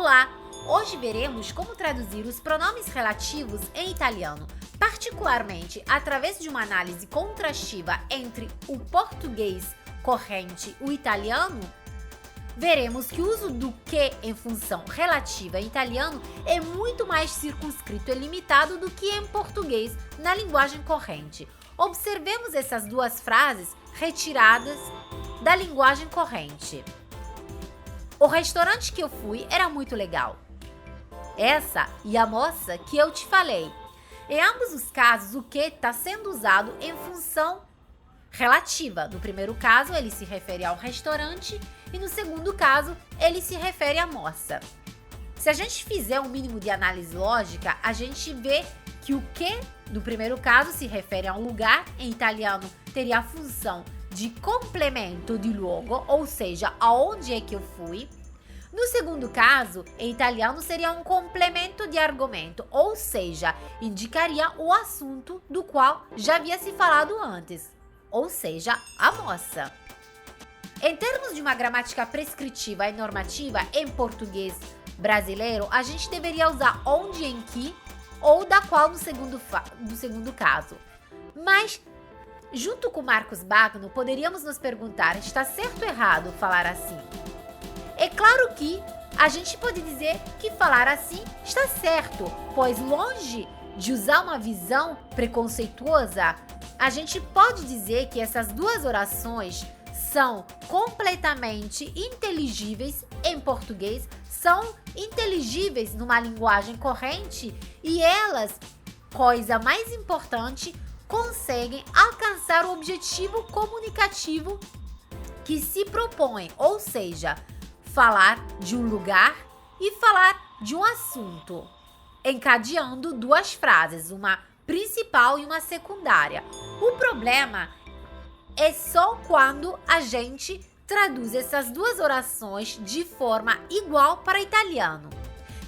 Olá! Hoje veremos como traduzir os pronomes relativos em italiano, particularmente através de uma análise contrastiva entre o português corrente e o italiano. Veremos que o uso do que em função relativa em italiano é muito mais circunscrito e limitado do que em português na linguagem corrente. Observemos essas duas frases retiradas da linguagem corrente. O restaurante que eu fui era muito legal. Essa e a moça que eu te falei. Em ambos os casos, o que está sendo usado em função relativa. No primeiro caso, ele se refere ao restaurante e no segundo caso, ele se refere à moça. Se a gente fizer um mínimo de análise lógica, a gente vê que o que, no primeiro caso, se refere a um lugar, em italiano teria a função de complemento de luogo, ou seja, aonde é que eu fui. No segundo caso, em italiano seria um complemento de argumento, ou seja, indicaria o assunto do qual já havia se falado antes, ou seja, a moça. Em termos de uma gramática prescritiva e normativa em português brasileiro, a gente deveria usar onde, em que ou da qual no segundo caso. Mas, junto com Marcos Bagno, poderíamos nos perguntar, está certo ou errado falar assim? É claro que a gente pode dizer que falar assim está certo, pois longe de usar uma visão preconceituosa, a gente pode dizer que essas duas orações são completamente inteligíveis em português, são inteligíveis numa linguagem corrente e elas, coisa mais importante, conseguem alcançar o objetivo comunicativo que se propõe, ou seja, falar de um lugar e falar de um assunto, encadeando duas frases, uma principal e uma secundária. O problema é só quando a gente traduz essas duas orações de forma igual para italiano.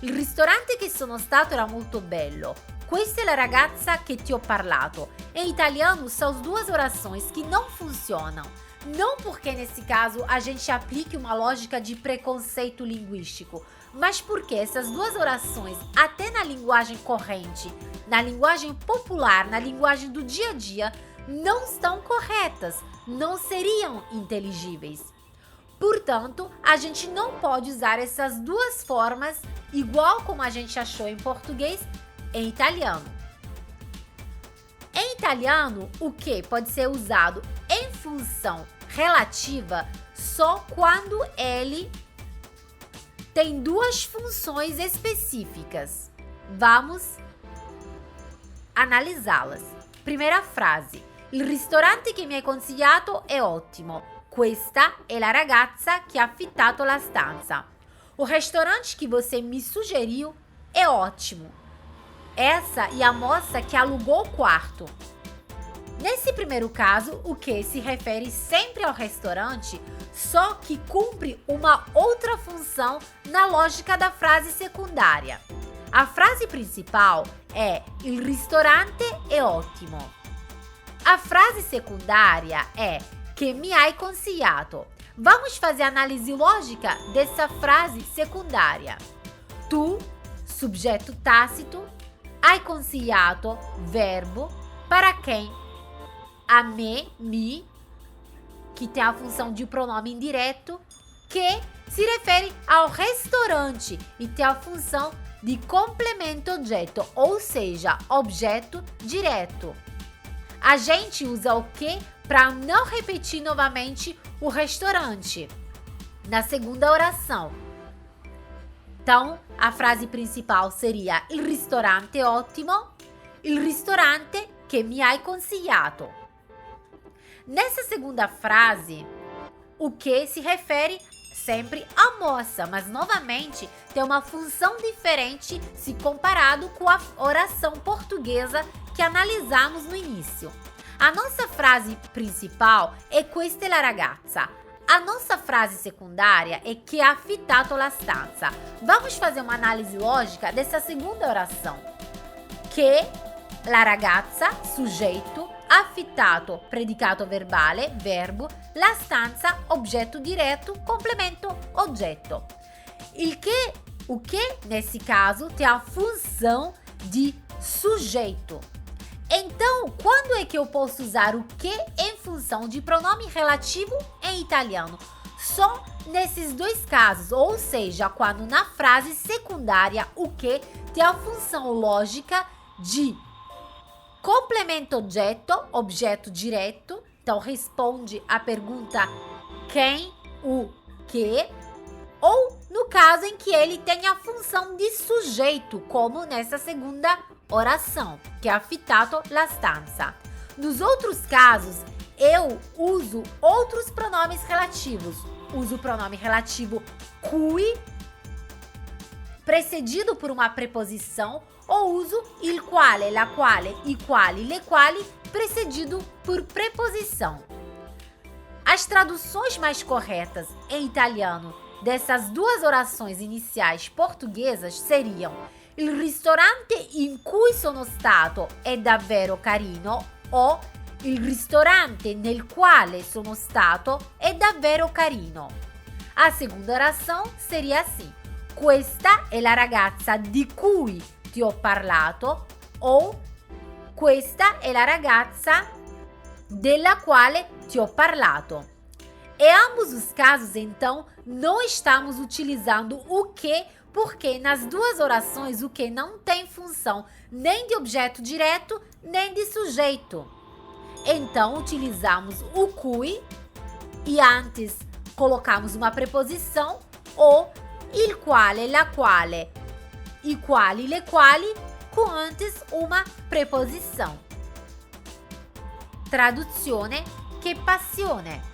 Il ristorante che sono stato era molto bello. Questa è la ragazza che ti ho parlato. Em italiano, são duas orações que não funcionam. Não porque nesse caso a gente aplique uma lógica de preconceito linguístico, mas porque essas duas orações, até na linguagem corrente, na linguagem popular, na linguagem do dia a dia, não estão corretas, não seriam inteligíveis. Portanto, a gente não pode usar essas duas formas igual como a gente achou em português, em italiano. Em italiano, o que pode ser usado em função relativa só quando ele tem duas funções específicas. Vamos analisá-las. Primeira frase. Il ristorante che mi hai consigliato è ottimo. Questa è la ragazza che ha affittato la stanza. O restaurante que você me sugeriu é ótimo. Essa é a moça que alugou o quarto. Nesse primeiro caso, o que se refere sempre ao restaurante, só que cumpre uma outra função na lógica da frase secundária. A frase principal é Il ristorante è ottimo. A frase secundária é che mi hai consigliato. Vamos fazer a análise lógica dessa frase secundária. Tu, subjeto tácito, hai consigliato, verbo, para quem? A me, mi, que tem a função de pronome indireto, que se refere ao restaurante e tem a função de complemento objeto, ou seja, objeto direto. A gente usa o que para não repetir novamente o restaurante na segunda oração. Então, a frase principal seria il ristorante è ottimo, il ristorante che mi hai consigliato. Nessa segunda frase, o que se refere sempre à moça, mas novamente tem uma função diferente se comparado com a oração portuguesa que analisamos no início. A nossa frase principal é questa è la ragazza. A nossa frase secundária é che ha affittato la stanza. Vamos fazer uma análise lógica dessa segunda oração. Che la ragazza, sujeito, affittato, predicato verbale, verbo, la stanza, oggetto diretto, complemento, oggetto. Il che O que, nesse caso, tem a função de sujeito. Então, quando é que eu posso usar o que em função de pronome relativo em italiano? Só nesses dois casos, ou seja, quando na frase secundária o que tem a função lógica de complemento objeto direto. Então, responde a pergunta quem, o que, ou no caso em que ele tem a função de sujeito, como nessa segunda oração, que é affittato la stanza. Nos outros casos, eu uso outros pronomes relativos. Uso o pronome relativo cui, precedido por uma preposição, ou uso il quale, la quale, i quali, le quali, precedido por preposição. As traduções mais corretas em italiano dessas duas orações iniciais portuguesas seriam: il ristorante in cui sono stato è davvero carino, o il ristorante nel quale sono stato è davvero carino. A segunda oração seria assim: questa è la ragazza di cui ti ho parlato, ou questa è la ragazza della quale ti ho parlato. Em ambos os casos, então, não estamos utilizando o que, porque nas duas orações o que não tem função nem de objeto direto, nem de sujeito. Então, utilizamos o cui e antes colocamos uma preposição, ou il quale, la quale, i quali, le quali, com antes uma preposição. Traduzione: che passione!